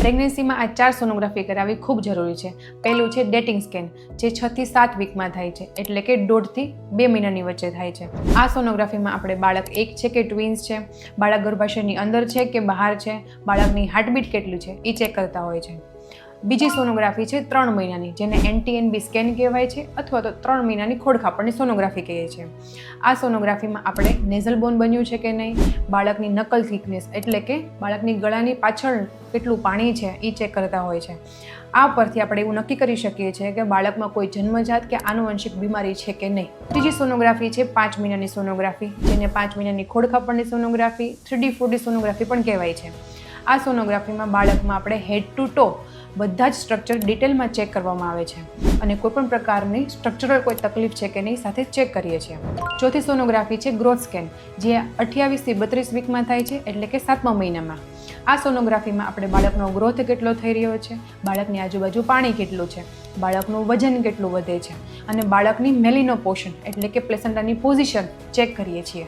પ્રેગ્નન્સીમાં આ 4 સોનોગ્રાફી કરાવવી ખૂબ જરૂરી છે. પહેલું છે ડેટિંગ સ્કેન, જે 6 થી 7 વીકમાં થાય છે, એટલે કે 1.5 થી 2 મહિનાની વચ્ચે થાય છે. આ સોનોગ્રાફીમાં આપણે બાળક એક છે કે ટ્વિન્સ છે, બાળક ગર્ભાશયની અંદર છે કે બહાર છે, બાળકની હાર્ટબીટ કેટલી છે એ ચેક કરતા હોય છે. બીજી સોનોગ્રાફી છે 3 મહિનાની, જેને NT&B સ્કેન કહેવાય છે, અથવા તો 3 મહિનાની ખોડખાપણની સોનોગ્રાફી કહીએ છીએ. આ સોનોગ્રાફીમાં આપણે નેઝલ બોન બન્યું છે કે નહીં, બાળકની નકલ થિકનેસ એટલે કે બાળકની ગળાની પાછળ કેટલું પાણી છે એ ચેક કરતા હોય છે. આ પરથી આપણે એવું નક્કી કરી શકીએ છીએ કે બાળકમાં કોઈ જન્મજાત કે આનુવંશિક બીમારી છે કે નહીં. ત્રીજી સોનોગ્રાફી છે 5 મહિનાની સોનોગ્રાફી, જેને 5 મહિનાની ખોડખાપણની સોનોગ્રાફી 3D 4D સોનોગ્રાફી પણ કહેવાય છે. આ સોનોગ્રાફીમાં બાળકમાં આપણે હેડ ટુ ટો બધા જ સ્ટ્રક્ચર ડિટેલમાં ચેક કરવામાં આવે છે અને કોઈપણ પ્રકારની સ્ટ્રક્ચરલ કોઈ તકલીફ છે કે નહીં સાથે ચેક કરીએ છીએ. ચોથી સોનોગ્રાફી છે ગ્રોથ સ્કેન, જે 28 થી 32 વીકમાં થાય છે, એટલે કે 7મા મહિનામાં. આ સોનોગ્રાફીમાં આપણે બાળકનો ગ્રોથ કેટલો થઈ રહ્યો છે, બાળકની આજુબાજુ પાણી કેટલું છે, બાળકનું વજન કેટલું વધે છે અને બાળકની મેલિનો પોર્શન એટલે કે પ્લેસેન્ટાની પોઝિશન ચેક કરીએ છીએ.